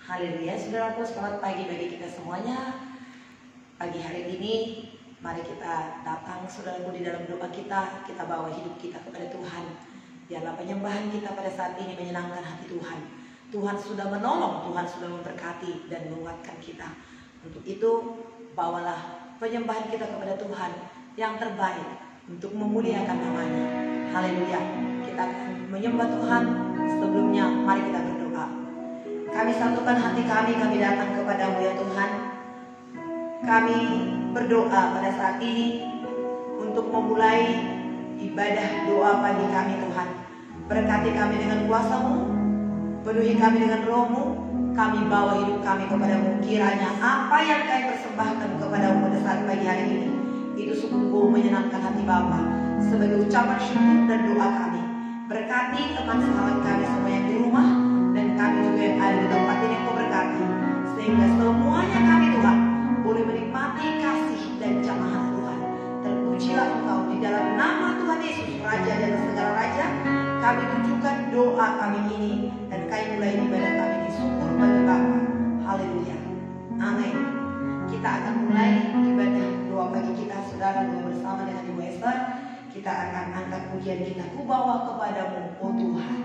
Haleluya, saudaraku, selamat pagi bagi kita semuanya. Pagi hari ini, mari kita datang, saudaraku, di dalam doa kita bawa hidup kita kepada Tuhan. Biarlah penyembahan kita pada saat ini menyenangkan hati Tuhan. Tuhan sudah menolong, Tuhan sudah memberkati dan menguatkan kita. Untuk itu, bawalah penyembahan kita kepada Tuhan yang terbaik untuk memuliakan namanya. Haleluya, kita akan menyembah Tuhan. Sebelumnya, mari kita berdoa. Kami satukan hati kami datang kepadamu ya Tuhan. Kami berdoa pada saat ini untuk memulai ibadah doa pagi kami Tuhan. Berkati kami dengan kuasa-Mu, penuhi kami dengan Roh-Mu. Kami bawa hidup kami kepadamu. Kiranya apa yang kami persembahkan kepadamu pada saat pagi hari ini, itu sungguh menyenangkan hati Bapa. Sebagai ucapan syukur dan doa kami, berkati teman selamat kami semua yang di rumah, dan kami juga yang ada di tempat ini Kau berkati, sehingga semuanya kami Tuhan boleh menikmati kasih dan jamaah Tuhan. Terpujilah Engkau di dalam nama Tuhan Yesus, Raja dan segala Raja. Kami tunjukkan doa kami ini, dan kami mulai ibadah kami ini syukur bagi Bapa. Haleluya, amin. Kita akan mulai ibadah doa pagi kita, saudara, bersama dengan Ibu Esther. Kita akan angkat pujian kita, Ku bawa kepadamu, oh Tuhan.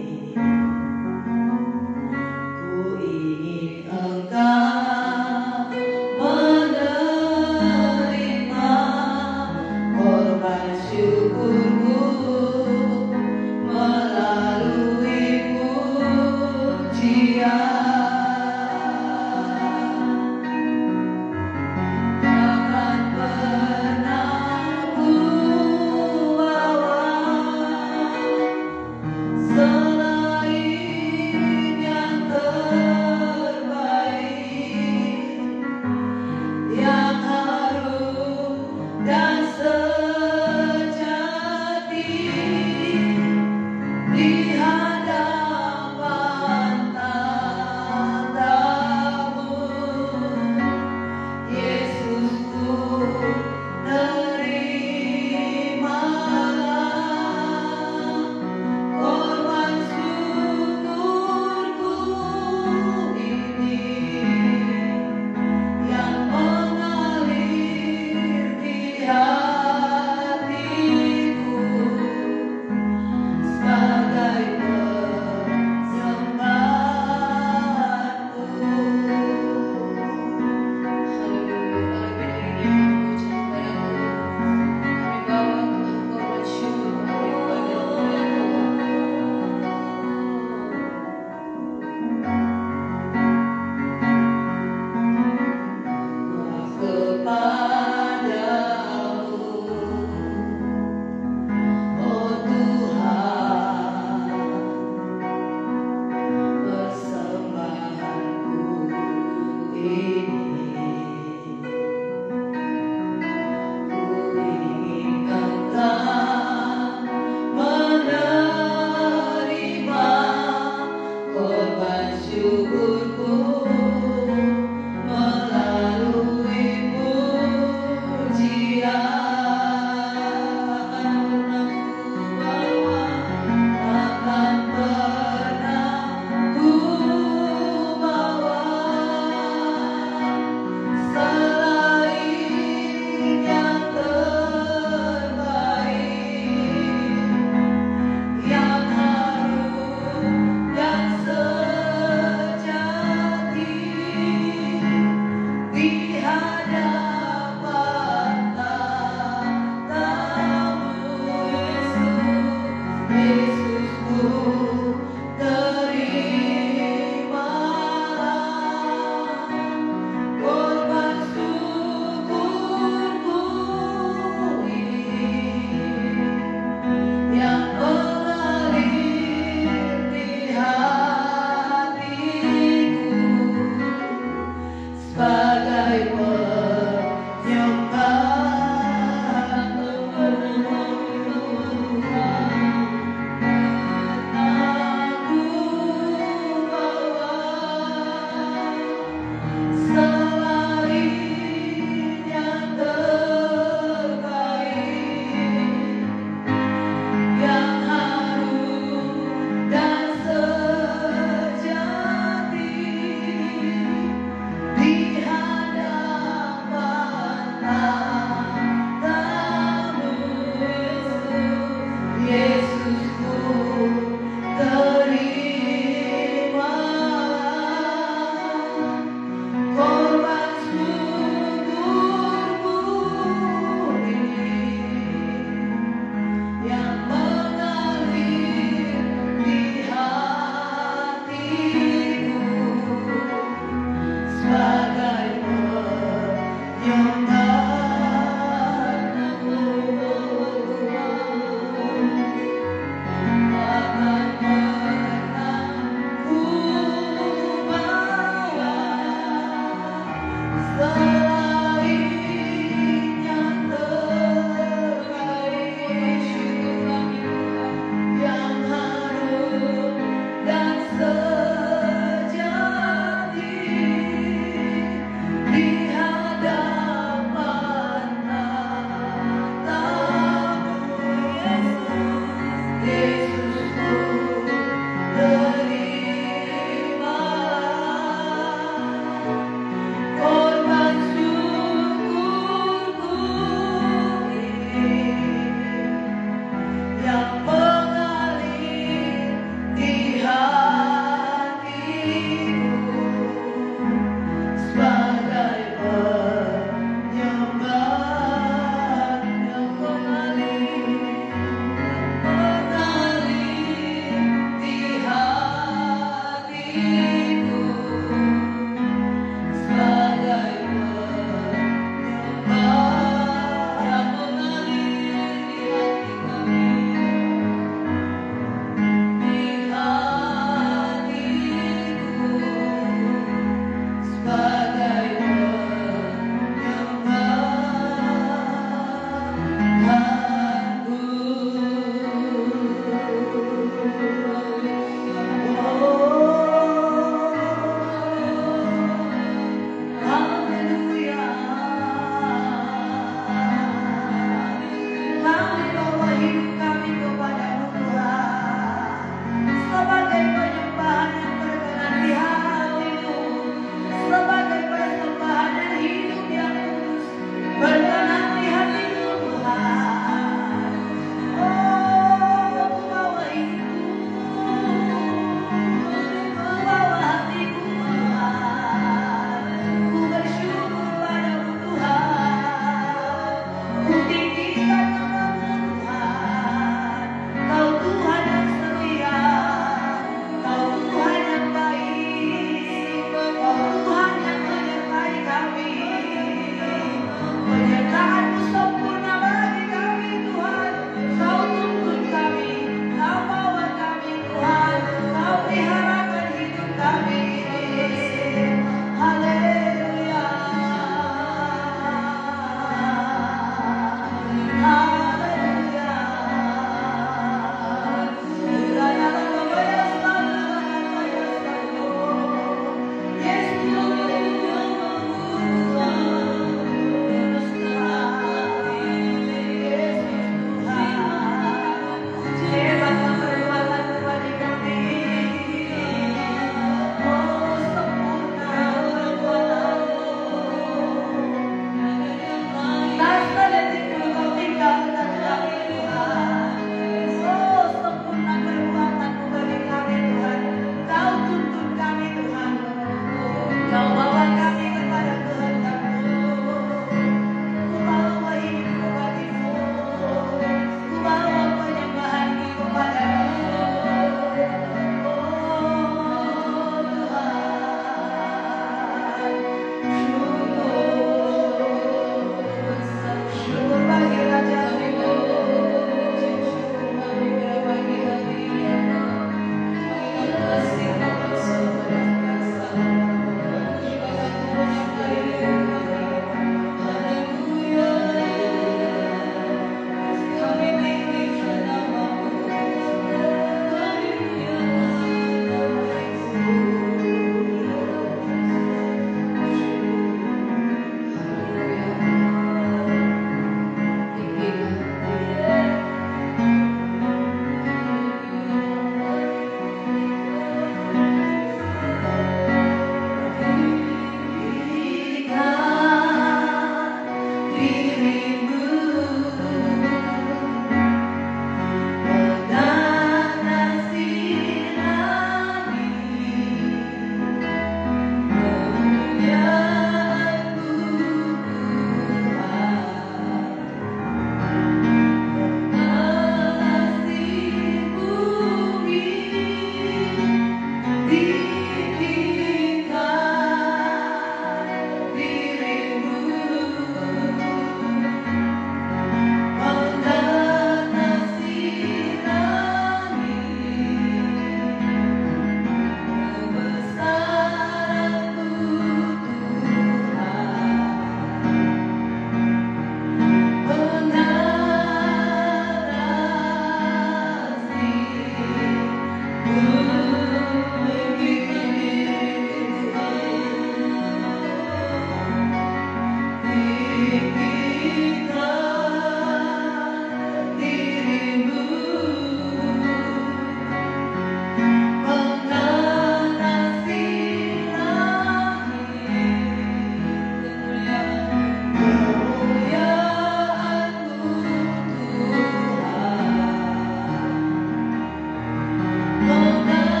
Oh,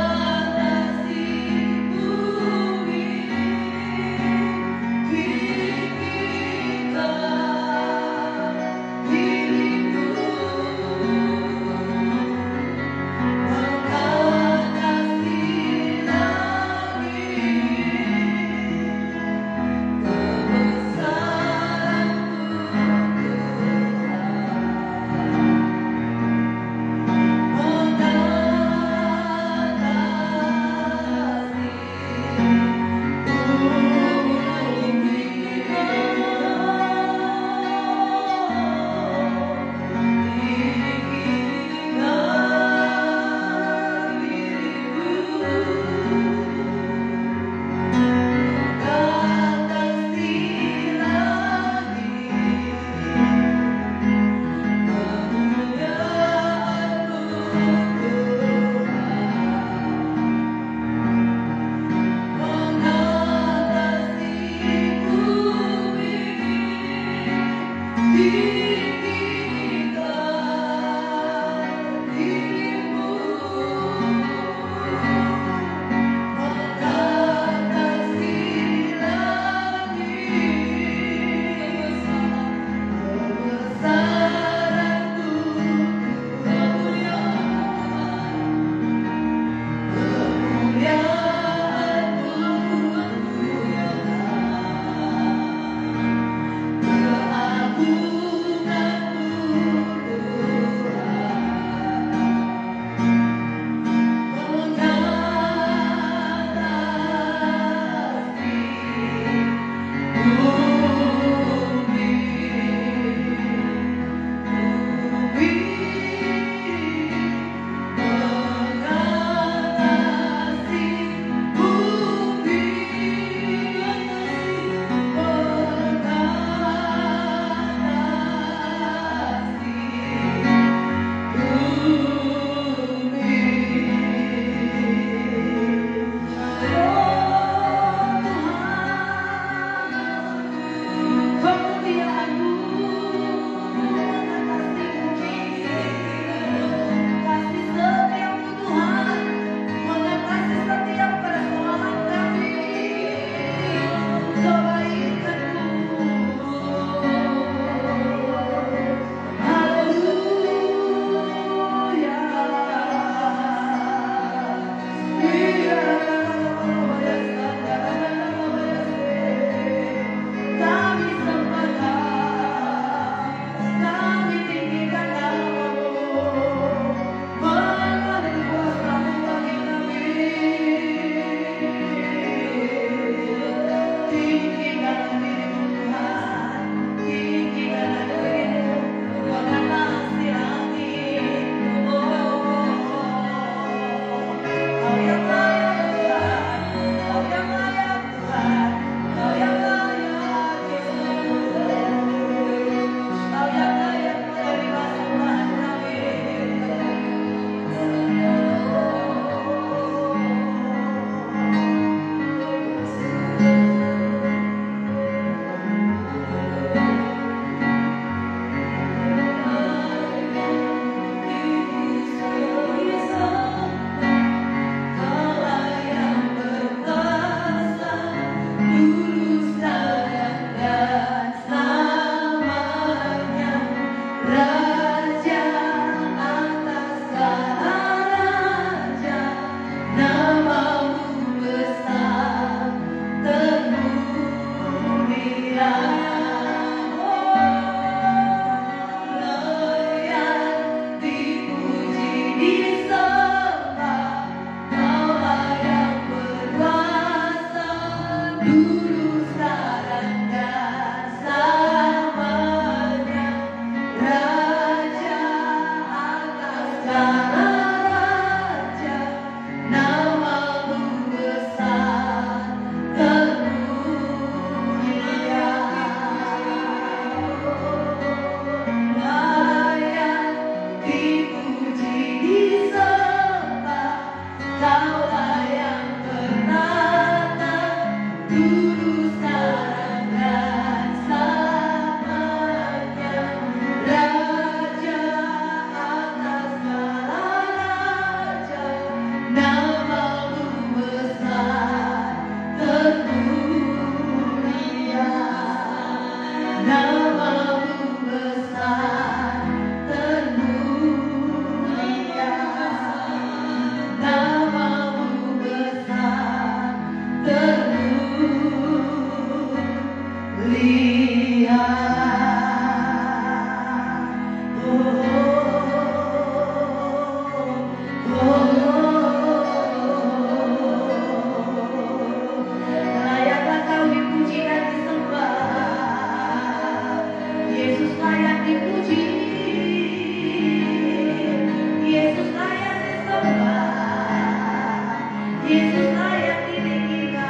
Yesus layak ditinggikan.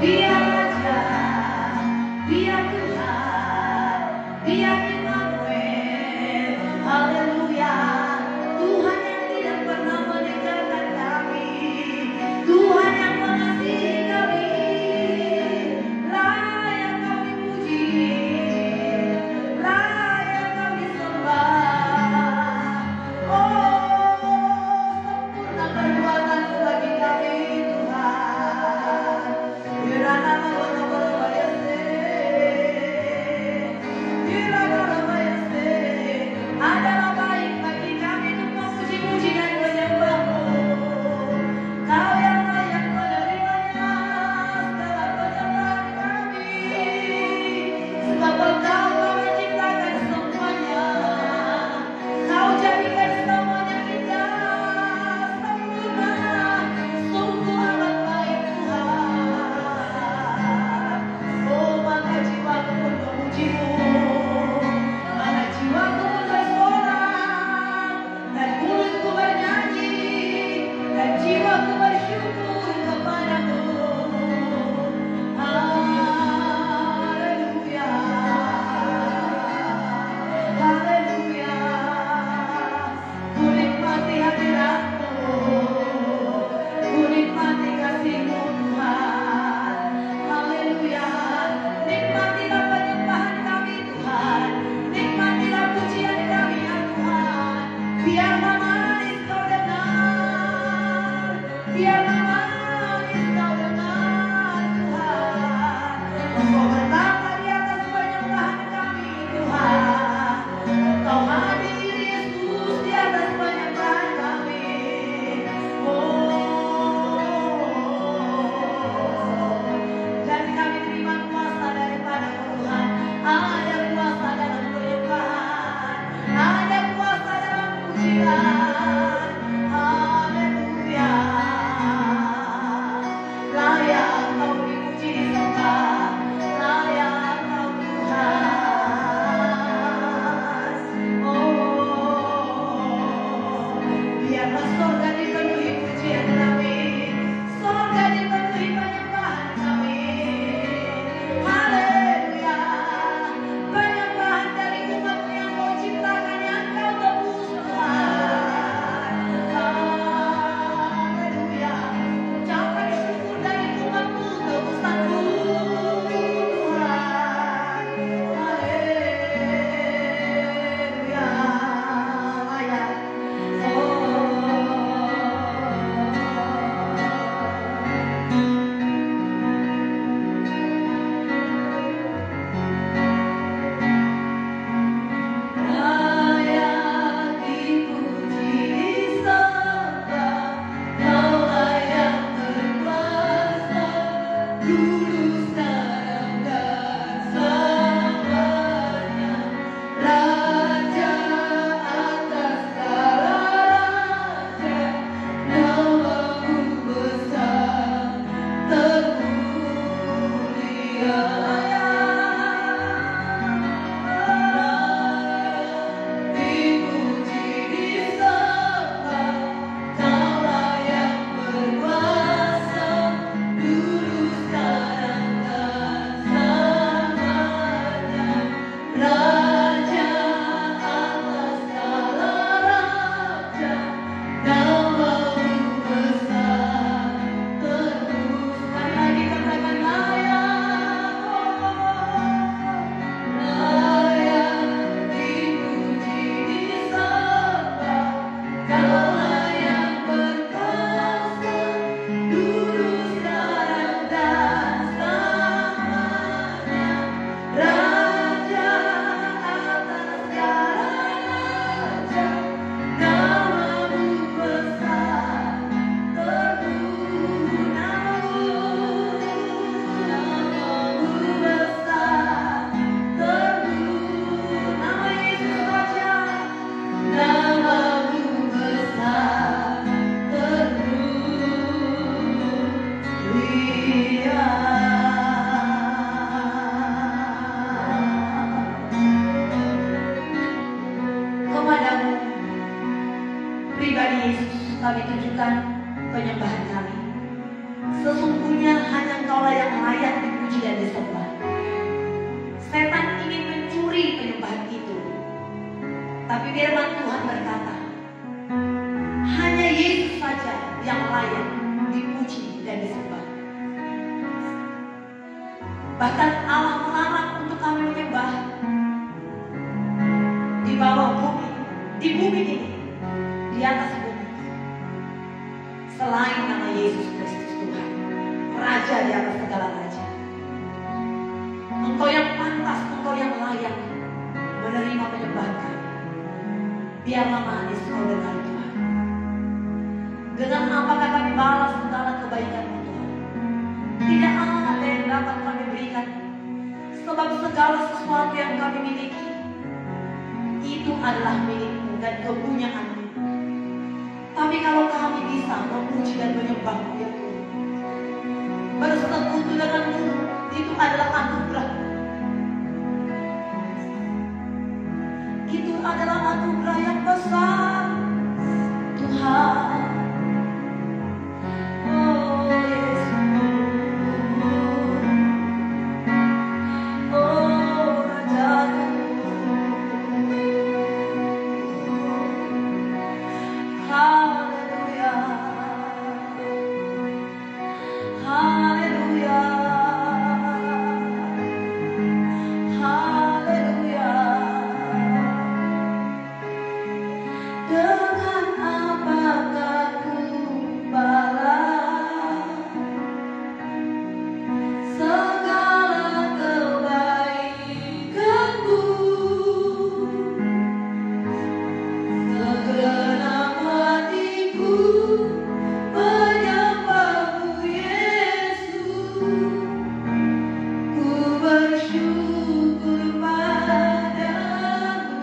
Dia Raja, Dia Tuhan, Dia Immanuel. Haleluya. Tuhan yang tidak pernah meninggalkan kami, Tuhan yang mengasihi kami, layak kami puji, layak kami sembah. Oh, sempurna perbuatan-Mu bagi kami Tuhan. Adalah baik bagi kami untuk memuji-muji dan menyembah-Mu. Kau yang layak menerimanya segala penyembahan kami. Sebab Engkau menciptakan semuanya, Kau jadikan semuanya indah, sempurna, sungguh amat baik Tuhan. Oh, maka jiwaku pun memuji-Mu, maka jiwaku pun bersorak, dan mulutku bernyanyi, dan jiwaku bersyukur kepadamu. Haleluya, haleluya. Ku nikmati hadirat-Mu, ku nikmati kasih-Mu Tuhan. Haleluya. Nikmatilah penyembahan kami Tuhan, nikmatilah pujian kami ya Tuhan. Biarlah manis Kau dengar, biarlah manis Kau dengar Tuhan. Engkau bertata di atas penyembahan kami Tuhan. Engkau hadir Yesus di atas penyembahan kami. Dan kami terima kuasa daripada Tuhan. Ada kuasa dalam penyembahan, ada kuasa dalam pujian. Haleluya. Layak Kau dipuji disembah, layak Kau Tuhan. Oh, biarlah surga dipenuhi pujian kami, surga dipenuhi penyembahan kami. Haleluya. Penyembahan dari umat-Mu yang Kau ciptakan, yang Kau tebus Tuhan. Haleluya. Ucapan syukur dari umat-Mu, tebusan-Mu Tuhan. Haleluya. Layak. Layak dipuji disembah, Kau layak berkuasa, dulu sekarang dan selamanya. Raja atas segala raja, nama-Mu besar termulia. Dipuji disembah, Kau layak berkuasa, dulu sekarang dan selamanya. Raja atas segala raja, nama-Mu besar terus. Sekali lagi katakan layak, layak dipuji disembah, Kau layak berkuasa, dulu sekarang dan selamanya. Raja atas segala raja, nama-Mu besar terus. Nama-Mu besar terus. Nama Yesus saja, nama-Mu besar termulia. Kepadamu pribadi Yesus kami tunjukkan penyembahan kami. Sesungguhnya hanya Engkaulah yang layak dipuji dan disembah. Setan ingin mencuri penyembahan itu, tapi firman Tuhan berkata, hanya Yesus saja yang layak dipuji dan disembah. Bahkan Allah melarang untuk kami menyembah di bawah bumi, di bumi ini, di atas bumi, selain nama Yesus Kristus Tuhan, Raja di atas segala raja. Engkau yang pantas, Engkau yang layak menerima penyembahan kami. Biarlah manis Kau dengar Tuhan. Dengan apakah kami balas segala kebaikan-Mu Tuhan? Tidak ada yang dapat kami berikan, sebab segala sesuatu yang kami miliki itu adalah milik-Mu dan kepunyaan-Mu. Tapi kalau kami bisa memuji dan menyembah-Mu ya Tuhan, bersekutu dengan-Mu, itu adalah anugerah. Itu adalah anugerah yang besar Tuhan. Oh Yesus, oh Rajaku, haleluya, haleluya, haleluya. Dengan apakah ku balas segala kebaikan-Mu? Segenap hatiku menyembah-Mu Yesus. Ku bersyukur padamu.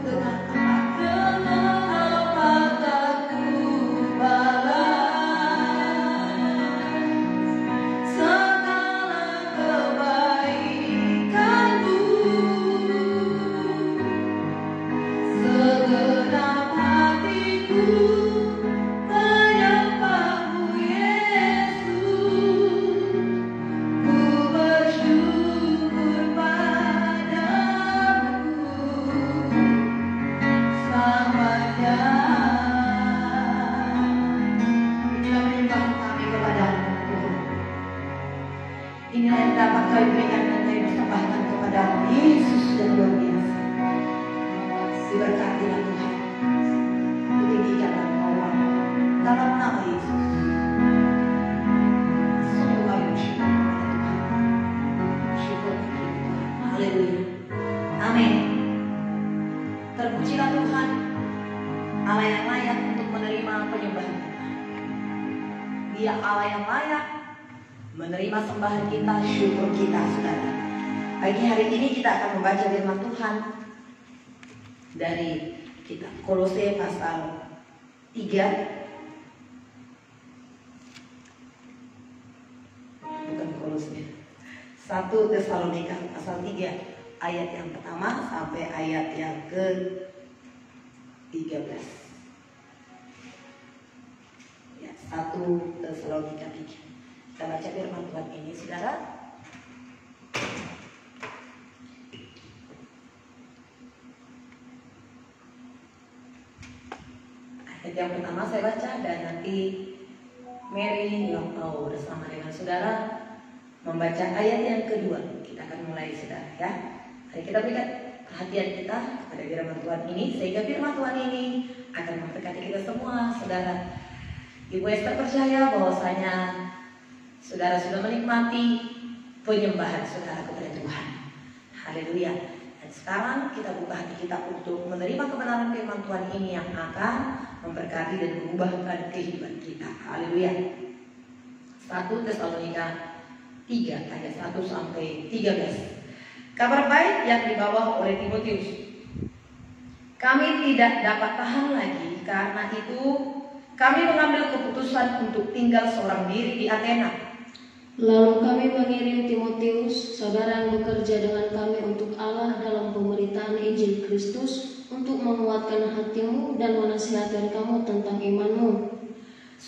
Dengan apakah ku balas segala kebaikan-Mu? Segenap hatiku menyembah-Mu Yesus. Ku bersyukur padamu selamanya. Inilah penyembahan kami kepadamu Tuhan. Inilah yang dapat kami berikan dan kami persembahkan kepadamu Yesus yang luar biasa. Diberkatilah Tuhan, ditinggikanlah Allah dalam nama Yesus. Sungguh kami bersyukur kepada Tuhan. Syukur bagi Tuhan. Haleluya. Amin. Terpujilah Tuhan, Allah yang layak untuk menerima penyembahan kita. Dia Allah yang layak menerima sembahan kita, syukur kita, saudara. Pagi hari ini kita akan membaca firman Tuhan dari kitab Kolose pasal 3. Bukan Kolose, 1 Tesalonika pasal 3 ayat yang pertama sampai ayat yang ke-13. Ya, 1 Tesalonika 3. Kita baca firman Tuhan ini, saudara. Ayat yang pertama saya baca dan nanti Mary yang tahu bersama dengan saudara membaca ayat yang kedua. Kita akan mulai, saudara, ya. Mari kita berikan perhatian kita kepada firman Tuhan ini, sehingga firman Tuhan ini akan memberkati kita semua, saudara. Ibu Esther percaya bahwasanya saudara sudah menikmati penyembahan saudara kepada Tuhan. Haleluya. Dan sekarang kita buka hati kita untuk menerima kebenaran firman Tuhan ini yang akan memberkati dan mengubahkan kehidupan kita. Haleluya. 1 Tesalonika 3 ayat 1 sampai 13. Kabar baik yang dibawa oleh Timotius. Kami tidak dapat tahan lagi, karena itu kami mengambil keputusan untuk tinggal seorang diri di Athena. Lalu kami mengirim Timotius, saudara yang bekerja dengan kami untuk Allah dalam pemberitaan Injil Kristus, untuk menguatkan hatimu dan menasihatkan kamu tentang imanmu.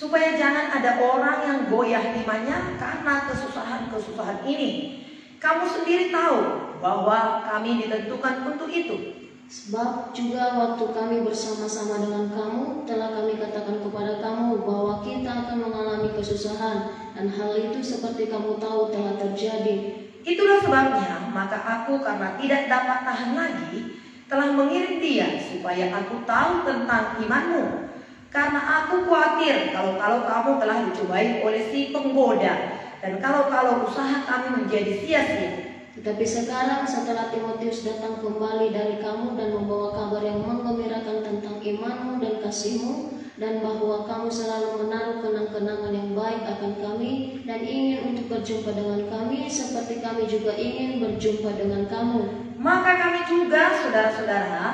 supaya jangan ada orang yang goyah imannya karena kesusahan-kesusahan ini. Kamu sendiri tahu bahwa kami ditentukan untuk itu. Sebab juga waktu kami bersama-sama dengan kamu, telah kami katakan kepada kamu bahwa kita akan mengalami kesusahan, dan hal itu seperti kamu tahu telah terjadi. Itulah sebabnya, maka aku karena tidak dapat tahan lagi, telah mengirim dia supaya aku tahu tentang imanmu. Karena aku khawatir kalau kamu telah dicobai oleh si penggoda, dan kalau usaha kami menjadi sia-sia. Tetapi sekarang setelah Timotius datang kembali dari kamu dan membawa kabar yang menggembirakan tentang imanmu dan kasihmu, dan bahwa kamu selalu menaruh kenang-kenangan yang baik akan kami dan ingin untuk berjumpa dengan kami seperti kami juga ingin berjumpa dengan kamu. Maka kami juga, saudara-saudara,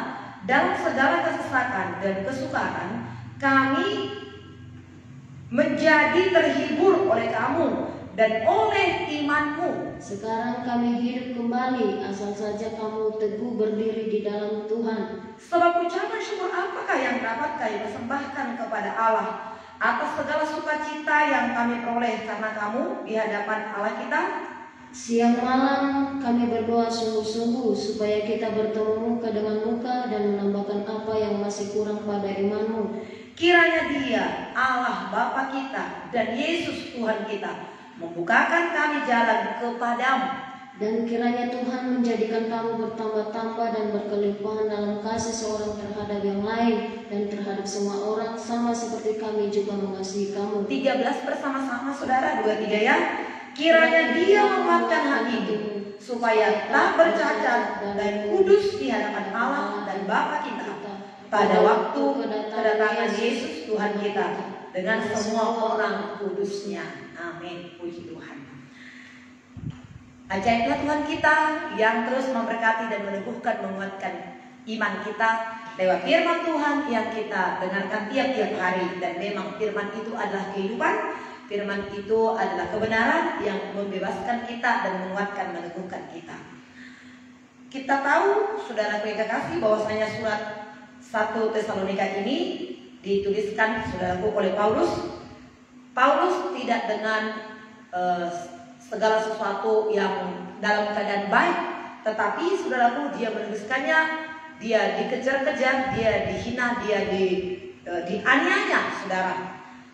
dalam segala kesesakan dan kesukaran, kami menjadi terhibur oleh kamu dan oleh imanmu. Sekarang kami hidup kembali, asal saja kamu teguh berdiri di dalam Tuhan. Sebab ucapan syukur apakah yang dapat kami persembahkan kepada Allah atas segala sukacita yang kami peroleh karena kamu di hadapan Allah kita? Siang malam kami berdoa sungguh-sungguh supaya kita bertemu muka dengan muka dan menambahkan apa yang masih kurang pada imanmu. Kiranya Dia, Allah Bapa kita dan Yesus Tuhan kita, membukakan kami jalan kepadamu. Dan kiranya Tuhan menjadikan kamu bertambah-tambah dan berkelimpahan dalam kasih seorang terhadap yang lain dan terhadap semua orang, sama seperti kami juga mengasihi kamu. 13 bersama-sama saudara, 2-3 ya. Kiranya Dia menguatkan hatimu supaya tak bercacat dan kudus di hadapan Allah dan Bapa kita pada waktu kedatangan Yesus Tuhan kita dengan semua orang kudusnya. Amin. Puji Tuhan. Ajaiblah Tuhan kita yang terus memberkati dan meneguhkan, menguatkan iman kita lewat firman Tuhan yang kita dengarkan tiap-tiap hari. Dan memang firman itu adalah kehidupan, firman itu adalah kebenaran yang membebaskan kita dan menguatkan, meneguhkan kita. Kita tahu, saudara yang kekasih, bahwasanya surat 1 Tesalonika ini dituliskan, saudaraku, oleh Paulus. Paulus tidak dengan segala sesuatu yang dalam keadaan baik, tetapi saudaraku, dia menuliskannya, dia dikejar-kejar, dia dihina, dia dianiaya, saudara.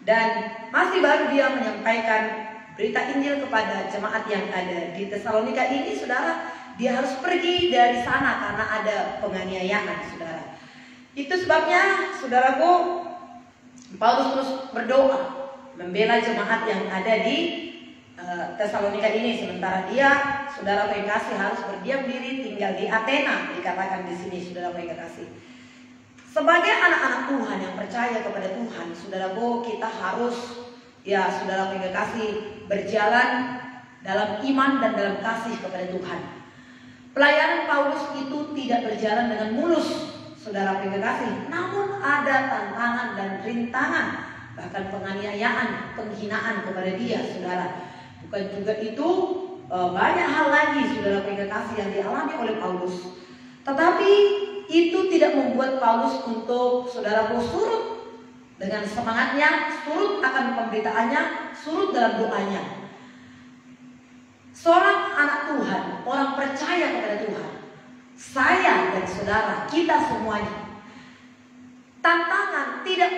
Dan masih baru dia menyampaikan berita Injil kepada jemaat yang ada di Tesalonika ini, saudara. Dia harus pergi dari sana karena ada penganiayaan, saudara. Itu sebabnya, saudaraku, Paulus terus berdoa membela jemaat yang ada di Tesalonika ini, sementara dia, saudara kekasih, harus berdiam diri tinggal di Athena, dikatakan di sini, saudara kekasih. Sebagai anak-anak Tuhan yang percaya kepada Tuhan, saudaraku, kita harus, ya saudara kekasih, berjalan dalam iman dan dalam kasih kepada Tuhan. Pelayanan Paulus itu tidak berjalan dengan mulus, saudara kekasih, namun ada tantangan dan rintangan, bahkan penganiayaan, penghinaan kepada dia, saudara. Bukan juga itu, banyak hal lagi, saudara kekasih, yang dialami oleh Paulus. Tetapi itu tidak membuat Paulus untuk, saudaraku, surut dengan semangatnya, surut akan pemberitaannya, surut dalam doanya. Seorang anak Tuhan, orang percaya kepada Tuhan, saya dan saudara, kita semuanya, tantangan tidak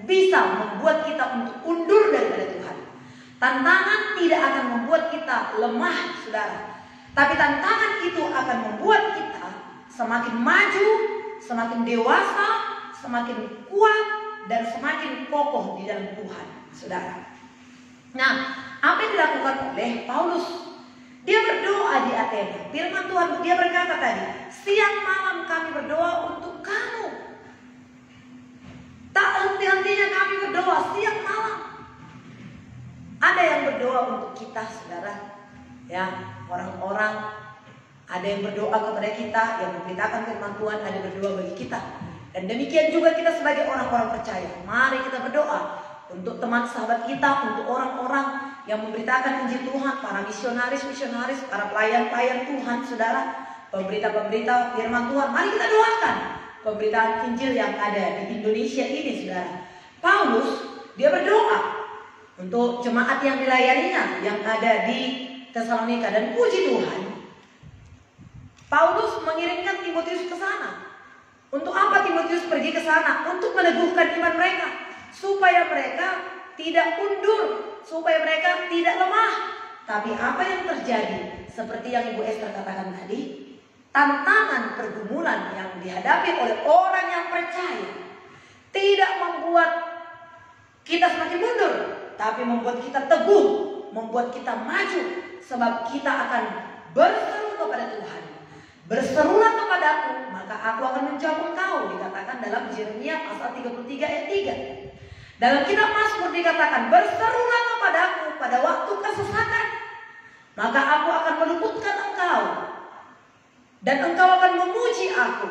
bisa membuat kita untuk undur daripada Tuhan. Tantangan tidak akan membuat kita lemah, saudara. Tapi tantangan itu akan membuat kita semakin maju, semakin dewasa, semakin kuat, dan semakin kokoh di dalam Tuhan, saudara. Nah, apa yang dilakukan oleh Paulus? Dia berdoa di Athena. Firman Tuhan, dia berkata tadi, siang malam kami berdoa untuk kamu. Tak henti-hentinya kami berdoa siang malam. Ada yang berdoa untuk kita, saudara. Ya, orang-orang ada yang berdoa kepada kita, yang memberitakan firman Tuhan, ada yang berdoa bagi kita. Dan demikian juga kita sebagai orang-orang percaya. Mari kita berdoa untuk teman sahabat kita, untuk orang-orang yang memberitakan Injil Tuhan, para misionaris-misionaris, para pelayan-pelayan Tuhan, saudara, pemberita-pemberita firman Tuhan. Mari kita doakan pemberitaan Injil yang ada di Indonesia ini, saudara. Paulus, dia berdoa untuk jemaat yang dilayaninya yang ada di Tesalonika. Dan puji Tuhan, Paulus mengirimkan Timotius ke sana. Untuk apa Timotius pergi ke sana? Untuk meneguhkan iman mereka, supaya mereka tidak mundur, supaya mereka tidak lemah. Tapi apa yang terjadi? Seperti yang Ibu Esther katakan tadi, tantangan pergumulan yang dihadapi oleh orang yang percaya tidak membuat kita semakin mundur, tapi membuat kita teguh, membuat kita maju. Sebab kita akan berseru kepada Tuhan. Berserulah kepadaku, maka aku akan menjawab engkau, dikatakan dalam Yeremia pasal 33 ayat 3. Dalam kitab Mazmur dikatakan, berserulah kepadaku pada waktu kesesatan, maka aku akan meluputkan engkau, dan engkau akan memuji aku.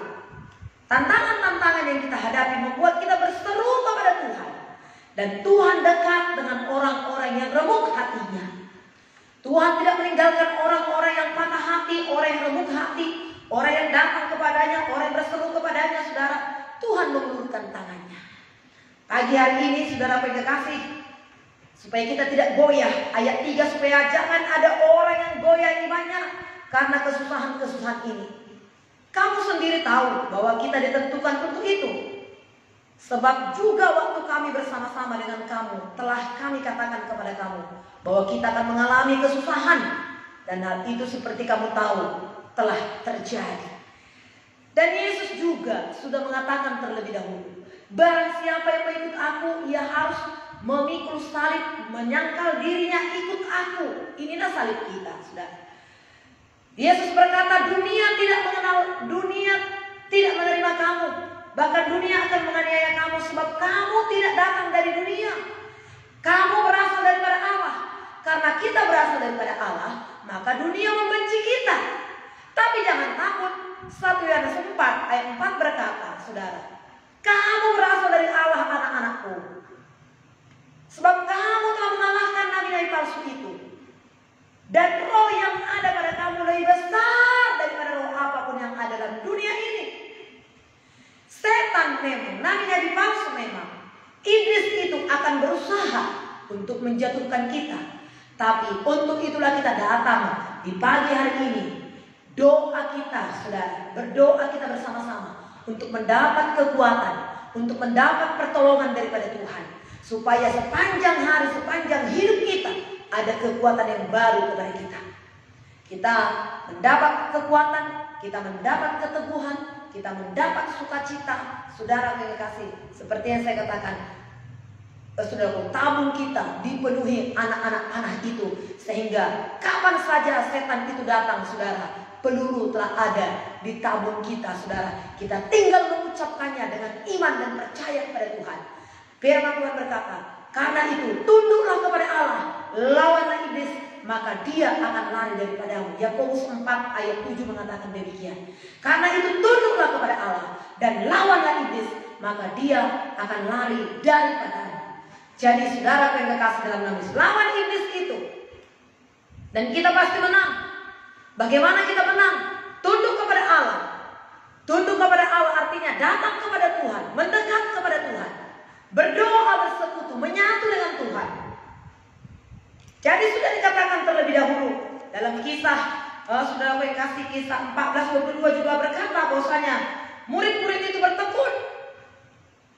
Tantangan-tantangan yang kita hadapi membuat kita berseru kepada Tuhan. Dan Tuhan dekat dengan orang-orang yang remuk hatinya. Tuhan tidak meninggalkan orang-orang yang patah hati, orang yang remuk hati, orang yang datang kepadanya, orang yang berseru kepadanya, saudara. Tuhan mengulurkan tangannya. Pagi hari ini, saudara kekasih, supaya kita tidak goyah. Ayat 3, supaya jangan ada orang yang goyah imannya karena kesusahan-kesusahan ini. Kamu sendiri tahu bahwa kita ditentukan untuk itu. Sebab juga waktu kami bersama-sama dengan kamu, telah kami katakan kepada kamu bahwa kita akan mengalami kesusahan. Dan hal itu seperti kamu tahu telah terjadi. Dan Yesus juga sudah mengatakan terlebih dahulu, barang siapa yang mengikut aku, ia harus memikul salib, menyangkal dirinya, ikut aku. Inilah salib kita, saudara. Yesus berkata, dunia tidak menerima kamu, bahkan dunia akan menganiaya kamu, sebab kamu tidak datang dari dunia. Kamu berasal daripada Allah. Karena kita berasal daripada Allah, maka dunia membenci kita. Tapi jangan takut. 1 Yohanes 4 ayat 4 berkata, saudara, kamu berasal dari Allah, anak-anakku, sebab kamu telah mengalahkan nabi-nabi palsu itu. Dan roh yang ada pada kamu lebih besar daripada roh apapun yang ada dalam dunia ini. Setan memang, nabi-nabi palsu memang, iblis itu akan berusaha untuk menjatuhkan kita. Tapi untuk itulah kita datang di pagi hari ini. Doa kita, saudara, berdoa kita bersama-sama untuk mendapat kekuatan, untuk mendapat pertolongan daripada Tuhan. Supaya sepanjang hari, sepanjang hidup kita, ada kekuatan yang baru kepada kita. Kita mendapat kekuatan, kita mendapat keteguhan, kita mendapat sukacita. Saudara yang kasih, seperti yang saya katakan, saudara, tabung kita dipenuhi anak-anak panah itu, sehingga kapan saja setan itu datang, saudara, peluru telah ada di tabung kita, saudara. Kita tinggal mengucapkannya dengan iman dan percaya kepada Tuhan. Firman Tuhan berkata, karena itu tunduklah kepada Allah, lawanlah iblis, maka dia akan lari daripadamu. Yakobus 4 ayat 7 mengatakan demikian. Karena itu tunduklah kepada Allah dan lawanlah iblis, maka dia akan lari daripadamu. Jadi saudara yang kekasih dalam nama Yesus, lawan iblis itu, dan kita pasti menang. Bagaimana kita menang? Tunduk kepada Allah. Tunduk kepada Allah artinya datang kepada Tuhan, mendekat kepada Tuhan, berdoa, bersekutu, menyatu dengan Tuhan. Jadi sudah dikatakan terlebih dahulu dalam kisah, saudara yang kasih, kisah 14:22 juga berkata bahwasanya murid-murid itu bertekun,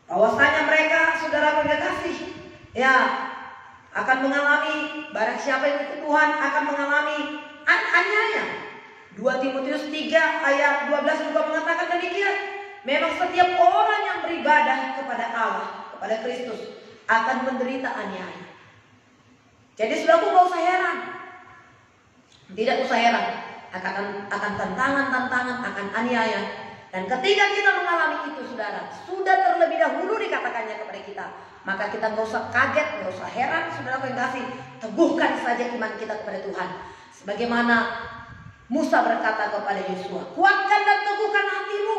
bahwasanya mereka, saudara yang kasih, ya akan mengalami, barang siapa yang ikut Tuhan akan mengalami aniaya. 2 Timotius 3 ayat 12 juga mengatakan demikian. Memang setiap orang yang beribadah kepada Allah, kepada Kristus, akan menderita aniaya. Jadi saudaraku, gak usah heran, tidak usah heran akan tantangan-tantangan, akan aniaya. Dan ketika kita mengalami itu, saudara, sudah terlebih dahulu dikatakannya kepada kita, maka kita gak usah kaget, gak usah heran, saudara yang kasih. Teguhkan saja iman kita kepada Tuhan. Sebagaimana Musa berkata kepada Yosua, kuatkan dan teguhkan hatimu,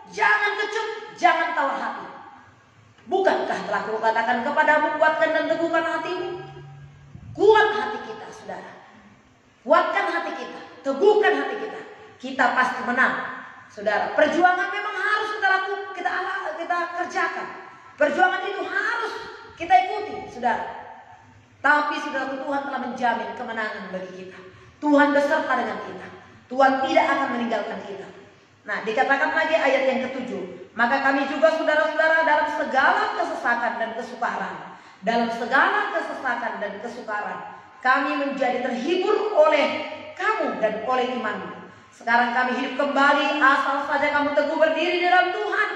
jangan kecut, jangan tawar hati. Bukankah telah kukatakan kepadamu, kuatkan dan teguhkan hatimu? Kuat hati kita, saudara. Kuatkan hati kita, teguhkan hati kita. Kita pasti menang, saudara. Perjuangan memang harus kita kerjakan. Perjuangan itu harus kita ikuti, saudara. Tapi saudara, Tuhan telah menjamin kemenangan bagi kita. Tuhan beserta dengan kita. Tuhan tidak akan meninggalkan kita. Nah, dikatakan lagi ayat yang ke-7. Maka kami juga saudara-saudara dalam segala kesesakan dan kesukaran. Dalam segala kesesakan dan kesukaran. Kami menjadi terhibur oleh kamu dan oleh imanmu. Sekarang kami hidup kembali asal saja kamu teguh berdiri dalam Tuhan.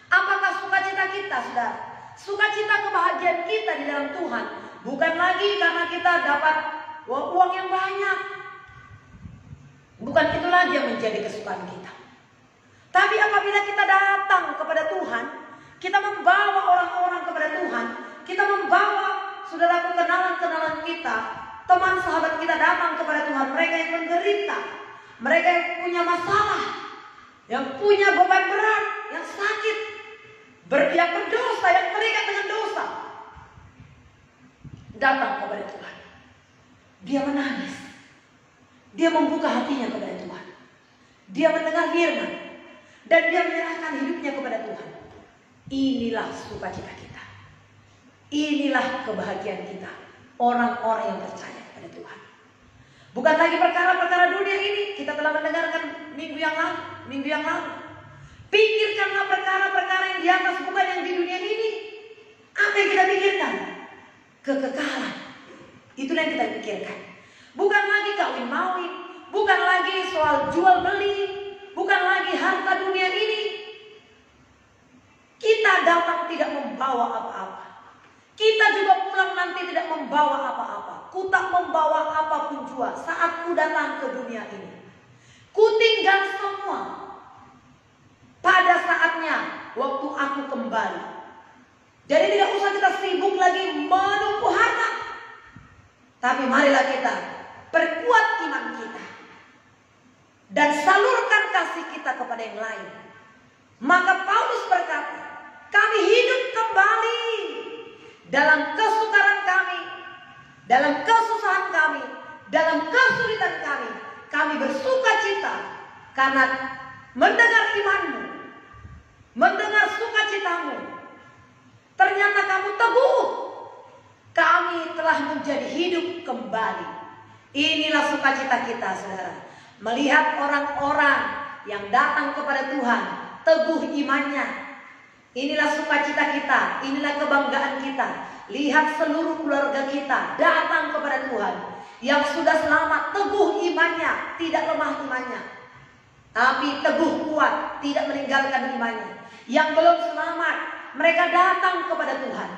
Apakah sukacita kita, saudara? Sukacita kebahagiaan kita di dalam Tuhan bukan lagi karena kita dapat uang yang banyak. Bukan itu lagi yang menjadi kesukaan kita. Tapi apabila kita datang kepada Tuhan, kita membawa orang-orang kepada Tuhan, kita membawa saudara kenalan-kenalan kita, teman sahabat kita datang kepada Tuhan, mereka yang menderita, mereka yang punya masalah, yang punya beban berat, yang sakit, yang berdosa, yang terikat dengan dosa, datang kepada Tuhan. Dia menangis, dia membuka hatinya kepada Tuhan, dia mendengar firman, dan dia menyerahkan hidupnya kepada Tuhan. Inilah sukacita kita, inilah kebahagiaan kita, orang-orang yang percaya kepada Tuhan. Bukan lagi perkara-perkara dunia ini. Kita telah mendengarkan minggu yang lalu. Pikirkanlah perkara-perkara yang di atas, bukan yang di dunia ini. Apa yang kita pikirkan? Kekekalan. Itulah yang kita pikirkan. Bukan lagi kawin mawin, bukan lagi soal jual beli, bukan lagi harta dunia ini. Kita datang tidak membawa apa-apa. Kita juga pulang nanti tidak membawa apa-apa. Ku tak membawa apapun jua saat ku datang ke dunia ini. Ku tinggal semua pada saatnya waktu aku kembali. Jadi tidak usah kita sibuk lagi menumpuh harta. Tapi marilah kita perkuat iman kita dan salurkan kasih kita kepada yang lain. Maka Paulus berkata, kami hidup kembali dalam kesukaran kami, dalam kesusahan kami, dalam kesulitan kami. Kami bersuka cita karena mendengar imanmu, mendengar sukacitamu. Ternyata kamu teguh. Kami telah menjadi hidup kembali. Inilah sukacita kita, saudara. Melihat orang-orang yang datang kepada Tuhan, teguh imannya. Inilah sukacita kita, inilah kebanggaan kita. Lihat seluruh keluarga kita datang kepada Tuhan. Yang sudah selamat, teguh imannya, tidak lemah imannya, tapi teguh kuat, tidak meninggalkan imannya. Yang belum selamat, mereka datang kepada Tuhan.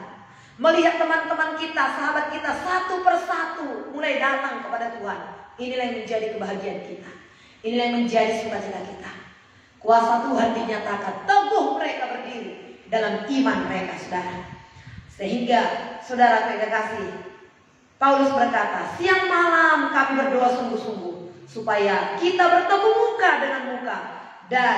Melihat teman-teman kita, sahabat kita satu persatu mulai datang kepada Tuhan. Inilah yang menjadi kebahagiaan kita. Inilah yang menjadi sukacita kita. Kuasa Tuhan dinyatakan, teguh mereka berdiri dalam iman mereka, saudara. Sehingga saudara kekasih, Paulus berkata, siang malam kami berdoa sungguh-sungguh supaya kita bertemu muka dengan muka dan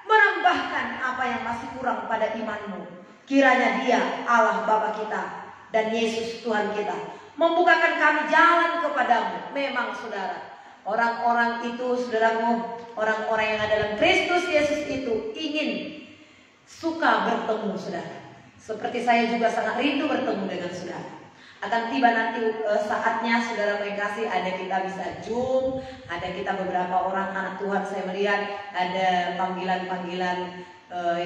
menambahkan apa yang masih kurang pada imanmu. Kiranya Dia, Allah Bapa kita dan Yesus Tuhan kita, membukakan kami jalan kepadamu. Memang saudara, orang-orang itu, saudaramu, orang-orang yang ada dalam Kristus Yesus itu ingin suka bertemu, saudara. Seperti saya juga sangat rindu bertemu dengan saudara. Akan tiba nanti saatnya, saudara kekasih, ada kita bisa Zoom, ada kita beberapa orang anak Tuhan, saya melihat ada panggilan-panggilan.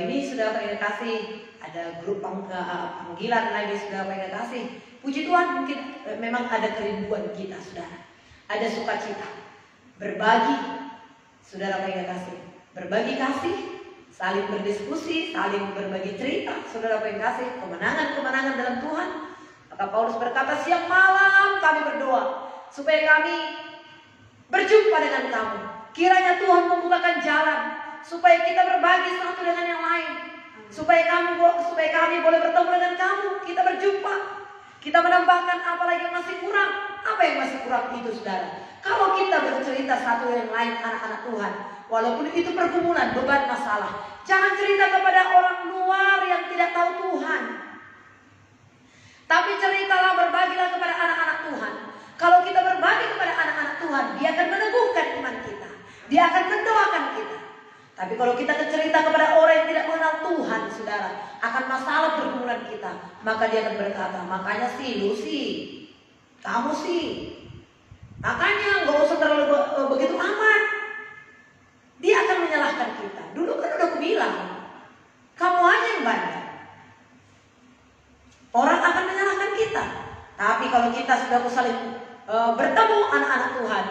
Ini saudara kekasih, ada grup panggilan lagi, saudara kekasih. Puji Tuhan, mungkin memang ada kerinduan kita, saudara. Ada sukacita, berbagi, saudara kekasih, berbagi kasih, saling berdiskusi, saling berbagi cerita, saudara kekasih, kemenangan-kemenangan dalam Tuhan. Maka Paulus berkata, siang malam kami berdoa supaya kami berjumpa dengan kamu. Kiranya Tuhan membukakan jalan supaya kita berbagi satu dengan yang lain, supaya kami boleh bertemu dengan kamu. Kita berjumpa, kita menambahkan apa lagi yang masih kurang. Apa yang masih kurang itu, saudara? Kalau kita bercerita satu dengan yang lain, anak-anak Tuhan, walaupun itu pergumulan, beban, masalah, jangan cerita kepada orang luar yang tidak tahu Tuhan. Tapi ceritalah, berbagilah kepada anak-anak Tuhan. Kalau kita berbagi kepada anak-anak Tuhan, Dia akan meneguhkan iman kita, Dia akan mendoakan kita. Tapi kalau kita cerita kepada orang yang tidak mengenal Tuhan, saudara, akan masalah pergumulan kita, maka dia akan berkata, makanya sih lu sih kamu sih, makanya nggak usah terlalu begitu amat. Dia akan menyalahkan kita. Dulu kan udah aku bilang, kamu aja yang bandel. Orang akan menyalahkan kita. Tapi kalau kita sudah saling bertemu anak-anak Tuhan,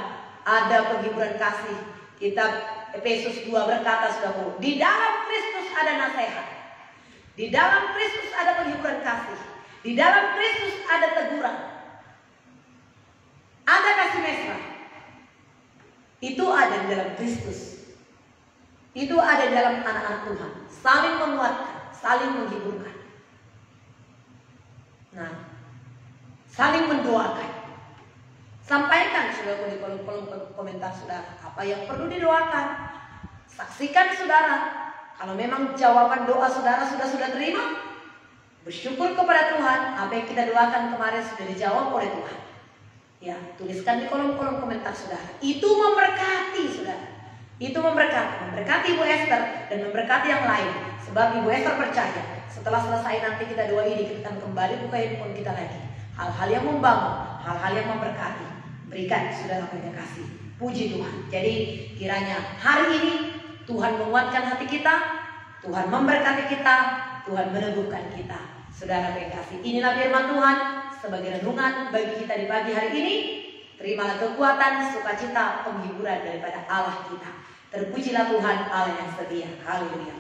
ada penghiburan kasih. Kitab Efesus 2 berkata, saudaraku, di dalam Kristus ada nasihat, di dalam Kristus ada penghiburan kasih, di dalam Kristus ada teguran, ada kasih mesra. Itu ada di dalam Kristus. Itu ada di dalam anak-anak Tuhan. Saling menguatkan, saling menghiburkan. Nah, saling mendoakan. Sampaikan saudara di kolom komentar saudara apa yang perlu didoakan. Saksikan saudara. Kalau memang jawaban doa saudara sudah terima, bersyukur kepada Tuhan. Apa yang kita doakan kemarin sudah dijawab oleh Tuhan. Ya, tuliskan di kolom komentar saudara. Itu memberkati saudara. Itu memberkati Ibu Esther dan memberkati yang lain. Sebab Ibu Esther percaya setelah selesai nanti kita doa ini, kita akan kembali buka handphone kita lagi. Hal-hal yang membangun, hal-hal yang memberkati, berikan saudara yang kasih. Puji Tuhan. Jadi kiranya hari ini Tuhan menguatkan hati kita, Tuhan memberkati kita, Tuhan meneguhkan kita. Saudara yang kasih, inilah firman Tuhan sebagai renungan bagi kita di pagi hari ini. Terimalah kekuatan, sukacita, penghiburan daripada Allah kita. Terpujilah Tuhan Allah yang setia. Haleluya.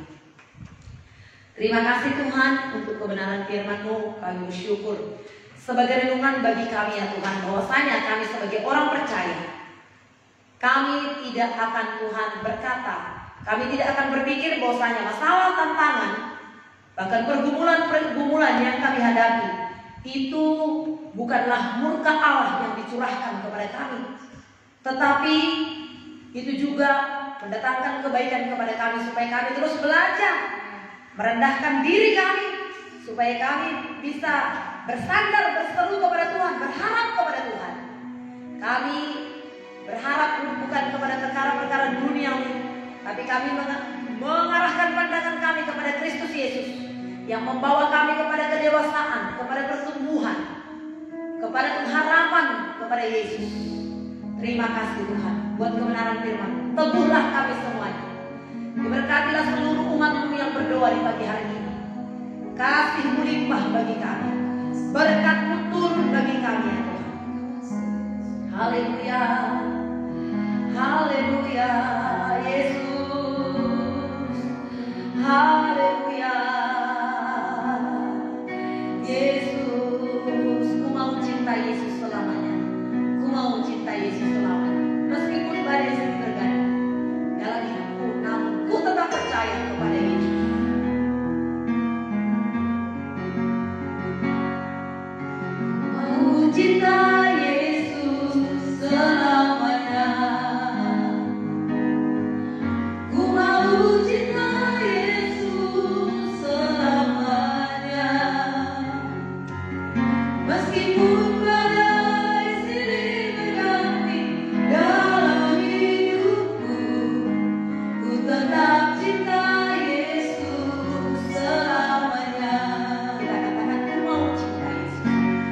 Terima kasih Tuhan untuk kebenaran firman-Mu. Kami bersyukur sebagai renungan bagi kami ya Tuhan, bahwasanya kami sebagai orang percaya, kami tidak akan Tuhan berkata, kami tidak akan berpikir bahwasanya masalah, tantangan, bahkan pergumulan yang kami hadapi itu bukanlah murka Allah yang dicurahkan kepada kami, tetapi itu juga mendatangkan kebaikan kepada kami supaya kami terus belajar merendahkan diri kami, supaya kami bisa bersandar, berseru kepada Tuhan, berharap kepada Tuhan. Kami berharap bukan kepada perkara-perkara duniawi, tapi kami mengarahkan pandangan kami kepada Kristus Yesus yang membawa kami kepada kedewasaan, kepada pertumbuhan, kepada pengharapan kepada Yesus. Terima kasih Tuhan buat kebenaran firman. Teguhlah kami semuanya. Diberkatilah seluruh umat-Mu yang berdoa di pagi hari ini. Kasih-Mu limpah bagi kami, berkat-Mu turun bagi kami ya Tuhan. Haleluya, haleluya Yesus, haleluya Yesus. Ku mau cinta Yesus selamanya, ku mau cinta Yesus selamanya. Meskipun badai silih berganti dalam hidupku, namun ku tetap percaya kepada Yesus. Mau cinta Yesus selamanya, ku mau cinta Yesus selamanya. Meskipun badai silih berganti dalam hidupku, ku tetap cinta Yesus selamanya. Kita katakan, ku mau cinta Yesus.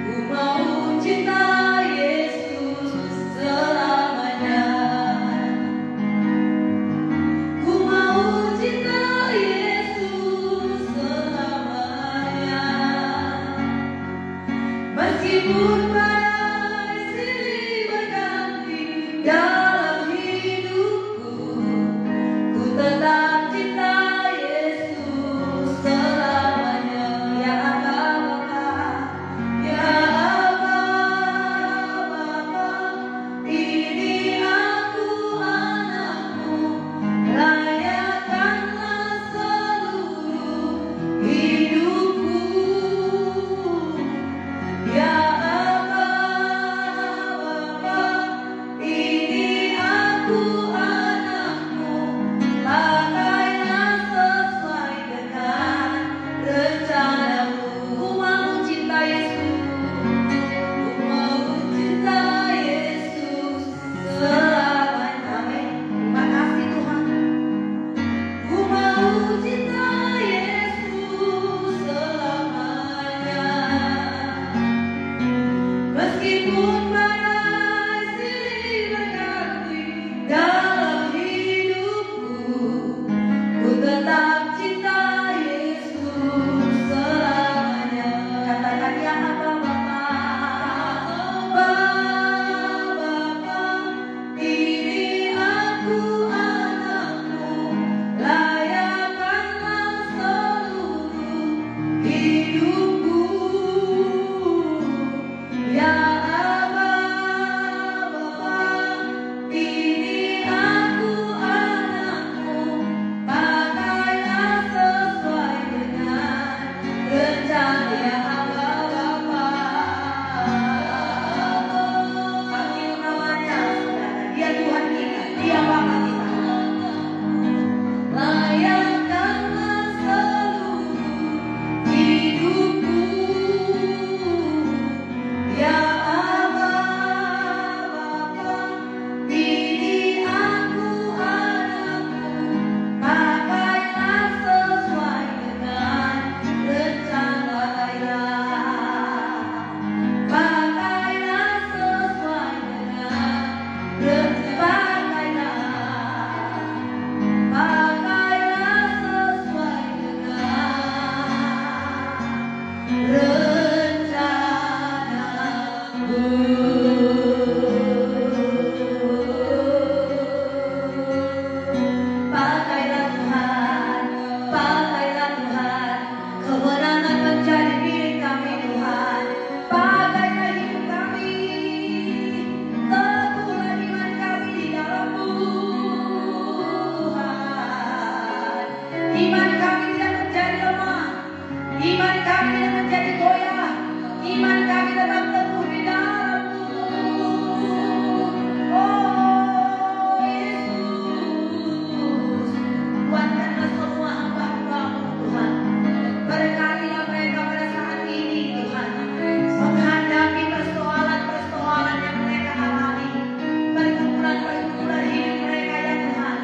Ku mau cinta Yesus selamanya. Ku mau cinta Yesus selamanya. Meskipun badai silih berganti dalam hidupku, ku tetap cinta Yesus selamanya. Ya Abba, ya Abba, ini aku anakmu, layakkanlah seluruh hidupku. Ya Abba, ini Meskipun badai silih berganti dalam hidupku, ku tetap cinta Yesus selamanya. Katakan ya Abba Bapa, Bapa, ini aku anakmu, layakkanlah seluruh hidupku. Ya Abba Bapa, ini aku anakmu, pakailah sesuai dengan rencana. Ya Abba Bapa, panggil namanya, saudara. Dia Tuhan kita, Dia Bapa kita. Layakkanlah seluruh hidupku. Ya Abba Bapa, ini aku anakmu, pakailah sesuai dengan rencana. Pakailah sesuai dengan rencana. Pakailah sesuai dengan pakailah Tuhan, pakailah Tuhan, kemenangan menjadi milik kami Tuhan. Pakailah hidup kami, teguhlah iman kami di dalam-Mu Tuhan. Iman kami tidak menjadi lemah, iman kami tidak menjadi goyah, iman kami tetap teguh di dalam-Mu. Oh Yesus, kuatkanlah semua hamba-Mu Tuhan. Berkatilah mereka pada saat ini Tuhan, menghadapi persoalan-persoalan yang mereka alami, pergumulan-pergumulan hidup mereka ya Tuhan.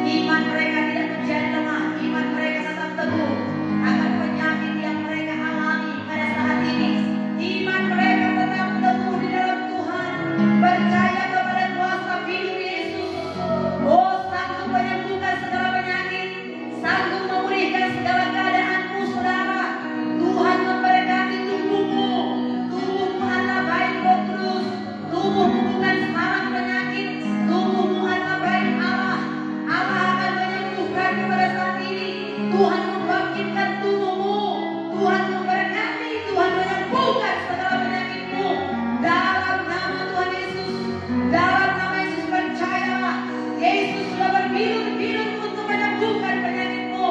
Iman mereka tidak menjadi lemah, iman mereka tetap teguh akan penyakit yang mereka alami pada saat ini. Iman mereka tetap teguh di dalam Tuhan, percaya kepada kuasa hidup Yesus. Oh, sanggup menyembuhkan segala penyakit, sanggup memulihkan segala keadaanmu saudara. Tuhan memberkati tubuhmu, tubuhmu adalah baik Roh Kudus, tubuhmu bukan sarang penyakit, tubuhmu adalah baik Allah. Allah akan menyembuhkanmu pada saat ini. Tuhan membangkitkan tubuhmu, Tuhan memberkati, Tuhan menyembuhkan segala penyakitmu dalam nama Tuhan Yesus. Dalam nama Yesus percayalah, Yesus sudah berbilur-bilur untuk menyembuhkan penyakitmu.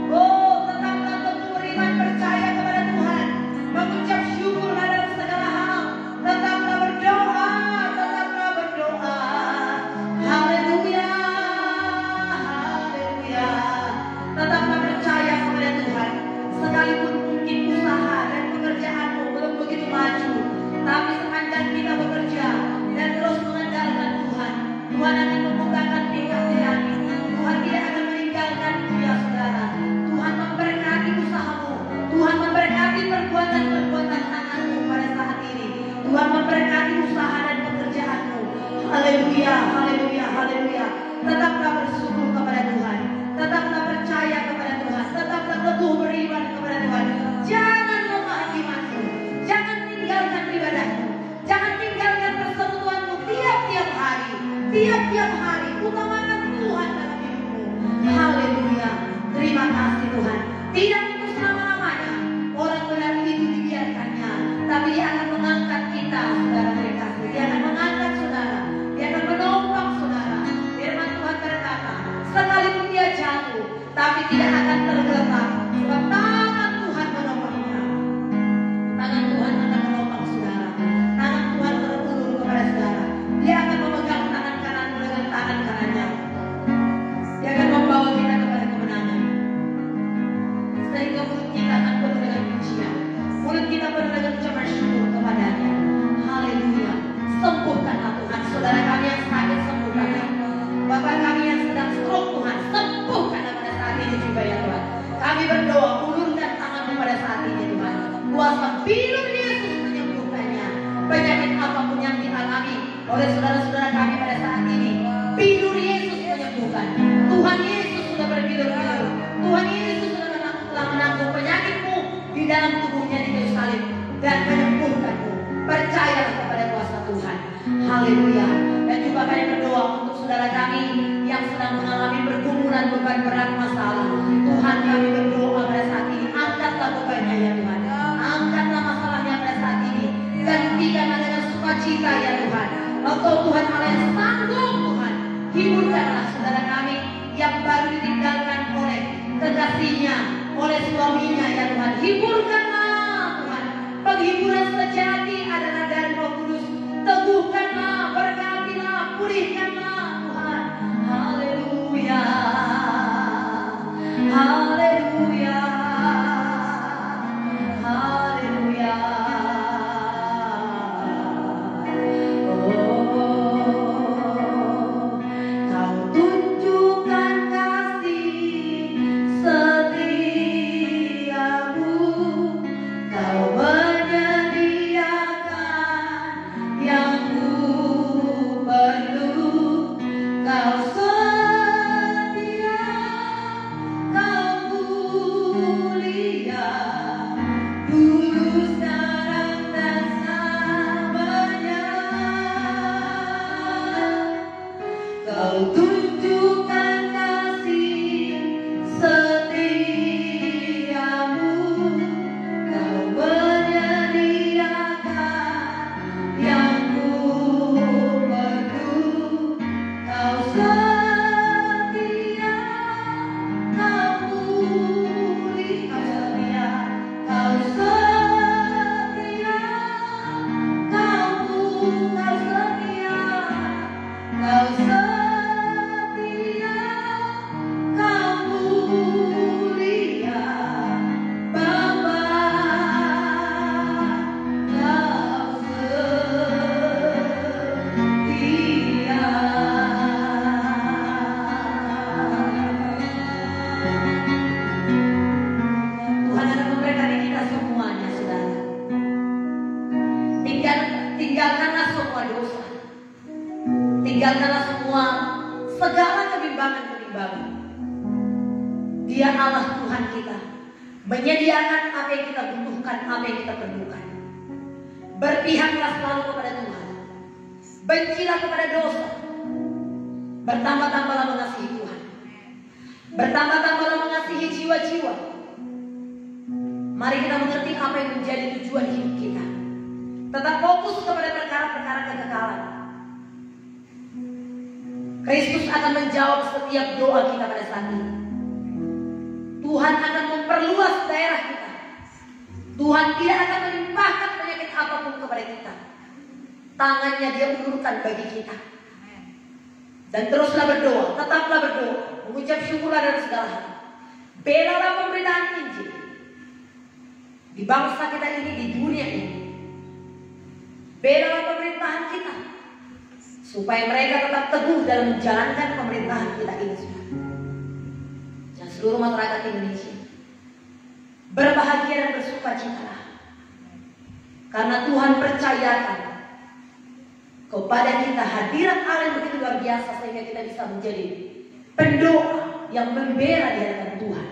Oh, tetaplah teguh beriman, percaya kepada Tuhan, mengucap syukurlah dalam segala hal. Tetaplah berdoa, tetaplah berdoa. Haleluya, haleluya. Tetaplah percaya kepada Tuhan. Sekalipun mungkin usaha dan pekerjaanmu belum begitu maju, tapi sepanjang kita bekerja dan terus mengandalkan Tuhan, Tuhan akan membukakan pintu di langit. Tuhan tidak akan meninggalkanmu ya saudara. Tuhan memberkati usahamu, Tuhan memberkati perbuatan-perbuatan tanganmu pada saat ini. Tuhan memberkati usaha dan pekerjaanmu. Haleluya, haleluya, haleluya. Tetaplah bersyukur kepada Tuhan, tetaplah percaya kepada Tuhan, tetaplah teguh beriman kepada Tuhan. Jangan lemah imanmu, jangan tinggalkan ibadahmu, jangan tinggalkan persekutuanmu tiap-tiap hari. Tiap-tiap hari utamakan Tuhan dalam hidupmu. Haleluya, terima kasih Tuhan. Tidak untuk selama-lamanya orang benar itu dibiarkannya, tapi Dia akan mengangkat kita, saudara terkasih. Dia akan mengangkat saudara, Dia akan menopang saudara. Firman Tuhan berkata, sekalipun dia jatuh, tapi tidak akan tergeletak, sebab tangan Tuhan menopangnya. Tangan Tuhan akan menopang saudara. Tangan Tuhan terulur kepada saudara. Dia akan memegang tangan kananmu dengan tangan kanannya. Dia akan membawa kita kepada kemenangan. oleh saudara-saudara kami pada saat ini. Pinur Yesus menyembuhkan. Tuhan Yesus sudah berpinur-pinur. Tuhan Yesus telah menanggung penyakitmu di dalam tubuhnya di kayu salib dan menyembuhkanmu. Percayalah kepada kuasa Tuhan. Haleluya. Dan juga kami berdoa untuk saudara kami yang sedang mengalami pergumulan beban berat masalah. Tuhan, kami berdoa pada saat ini, angkatlah bebannya ya Tuhan. Angkatlah masalahnya pada saat ini. Gantikanlah dengan sukacita ya Tuhan. Engkau Tuhan Allah yang sanggup Tuhan. Hiburkanlah saudara kami yang baru ditinggalkan oleh kekasihnya, oleh suaminya ya Tuhan. Hiburkanlah Tuhan. Penghiburan sejati adalah dari Roh Kudus. Teguhkanlah, berkatilah, pulihkanlah Tuhan. Haleluya. Haleluya. Haleluya. Kau tunjukkan kasih setiamu. Kau menyediakan yang ku perlu. Kau setia, kau mulia, dulu sekarang dan selamanya. Kau tunjukkan kasih setiamu. Kau menyediakan yang ku perlu. Kau setia, kau mulia, kau setia, kau setia, kau setia, kau mulia, Bapa, kau setia. Tuhan akan memberkati kita semuanya, saudara. Tinggalkanlah semua dosa. Tinggalkanlah semua segala kebimbangan-kebimbangan. Dia Allah Tuhan kita, menyediakan apa yang kita butuhkan, apa yang kita perlukan. Berpihaklah selalu kepada Tuhan. Bencilah kepada dosa. Bertambah-tambahlah mengasihi Tuhan. Bertambah-tambahlah mengasihi jiwa-jiwa. Mari kita mengerti apa yang menjadi tujuan hidup kita. Tetap fokus kepada perkara-perkara kekekalan. Kristus akan menjawab setiap doa kita pada saat ini. Tuhan akan memperluas daerah kita. Tuhan tidak akan melimpahkan penyakit apapun kepada kita. Tangannya Dia ulurkan bagi kita. Dan teruslah berdoa, tetaplah berdoa, mengucap syukurlah dalam segala hal. Belalah pemberitaan Injil di bangsa kita ini, di dunia ini. Belalah pemerintahan kita supaya mereka tetap teguh dalam menjalankan pemerintahan kita ini, saudara. Dan seluruh masyarakat Indonesia berbahagia dan bersukacitalah, karena Tuhan percayakan kepada kita hadirat Allah yang begitu luar biasa, sehingga kita bisa menjadi pendoa yang membela di hadapan Tuhan,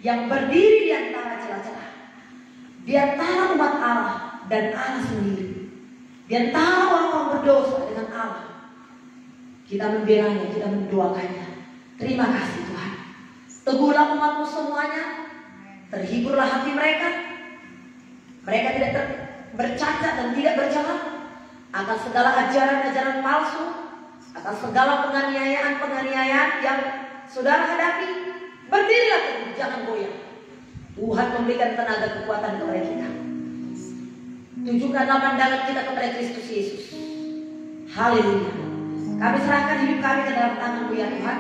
yang berdiri di antara celah-celah, di antara umat Allah dan Allah sendiri, di antara orang-orang berdosa dengan Allah. Kita membelanya, kita mendoakannya. Terima kasih Tuhan. Teguhlah umatmu semuanya. Terhiburlah hati mereka. Mereka tidak bercacat dan tidak bercela akan segala ajaran-ajaran palsu, akan segala penganiayaan-penganiayaan yang saudara hadapi. Berdirilah teguh, jangan goyah. Tuhan memberikan tenaga kekuatan kepada kita. Tunjukkanlah pandangan kita kepada Kristus Yesus. Haleluya. Kami serahkan hidup kami ke dalam tangan-Mu ya Tuhan.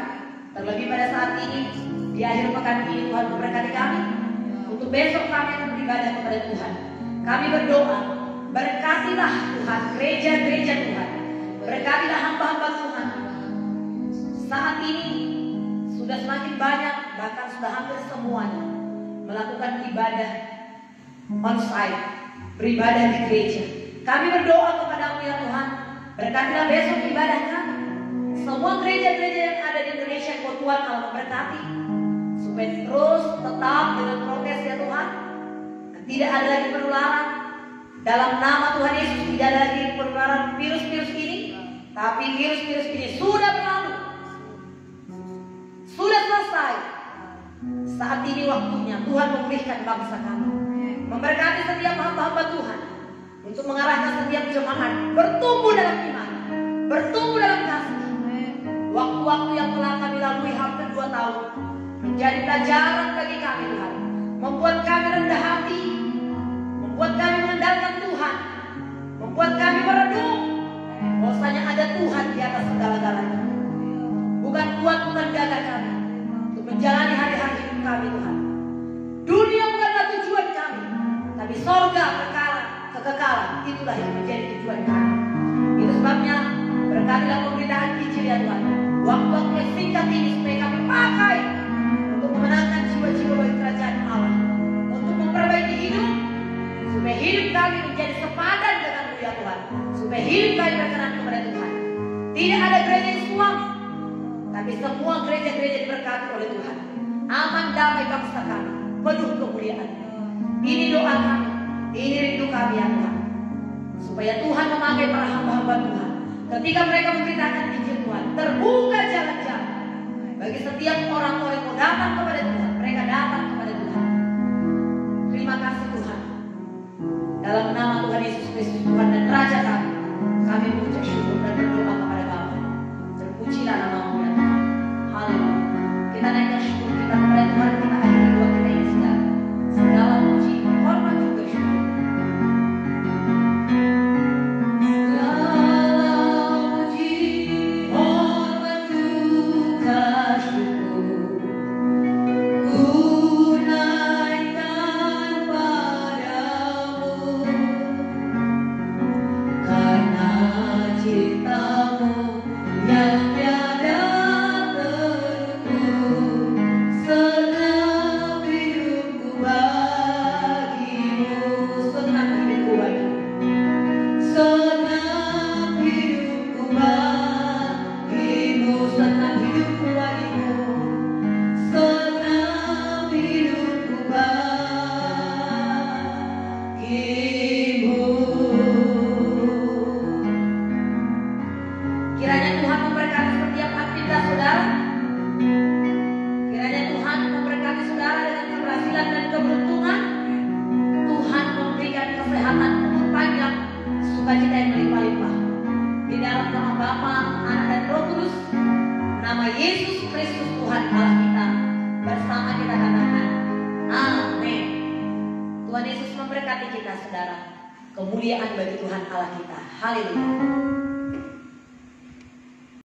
Terlebih pada saat ini, di akhir pekan ini Tuhan memberkati kami. Untuk besok kami akan beribadah kepada Tuhan. Kami berdoa, berkatilah Tuhan gereja-gereja Tuhan. Berkatilah hamba-hamba Tuhan. Saat ini sudah semakin banyak, bahkan sudah hampir semuanya melakukan ibadah on-site, beribadah di gereja. Kami berdoa kepada-Mu ya Tuhan. Berkatilah besok ibadah kami. Semua gereja-gereja yang ada di Indonesia, Tuhan Allah memberkati. Supaya terus tetap dengan prokes ya Tuhan. Tidak ada lagi penularan. Dalam nama Tuhan Yesus tidak ada lagi penularan virus-virus ini. Tapi virus-virus ini sudah berlalu. Sudah selesai. Saat ini waktunya Tuhan memulihkan bangsa kami. Memberkati setiap hamba-hamba Tuhan. Untuk mengarahkan setiap jemaat bertumbuh dalam iman. Bertumbuh dalam kasih. Waktu-waktu yang telah kami lalui hampir 2 tahun. Menjadi pelajaran bagi kami Tuhan. Membuat kami rendah hati. Membuat kami mengandalkan Tuhan. Membuat kami merenung. Bahwasanya ada Tuhan di atas segala-galanya. Bukan kuat menjaga kami untuk menjalani hari-hari hidup kami Tuhan. Dunia bukanlah tujuan kami, tapi sorga kekekalan itulah yang menjadi tujuan kami. Itu sebabnya berkatilah pemberitaan Injil ya Tuhan. Waktu-waktu yang singkat ini supaya kami pakai untuk memenangkan jiwa-jiwa bagi kerajaan Allah, untuk memperbaiki hidup, supaya hidup kami menjadi sepadan dengan-Mu ya Tuhan, supaya hidup kami berkenan kepada Tuhan. Tidak ada gereja yang suam, tapi semua gereja-gereja diberkati oleh Tuhan. Aman damai bangsa kami, penuh kemuliaan. Ini doa kami, ini rindu kami ya Tuhan. Supaya Tuhan memakai para hamba-hamba Tuhan. Ketika mereka memberitakan Injil Tuhan, terbuka jalan-jalan bagi setiap orang-orang yang mau datang kepada Tuhan. Mereka datang kepada Tuhan. Terima kasih Tuhan. Dalam nama Tuhan Yesus Kristus Tuhan dan Raja kami mengucap syukur dan berdoa kepada Bapa. Terpujilah nama-Mu ya Tuhan. Haleluya. Kita naikkan syukur kita kepada Tuhan. Kita akhiri doa kita ini sekarang. Segala puji, hormat juga syukur. Kemuliaan bagi Tuhan Allah kita. Haleluya.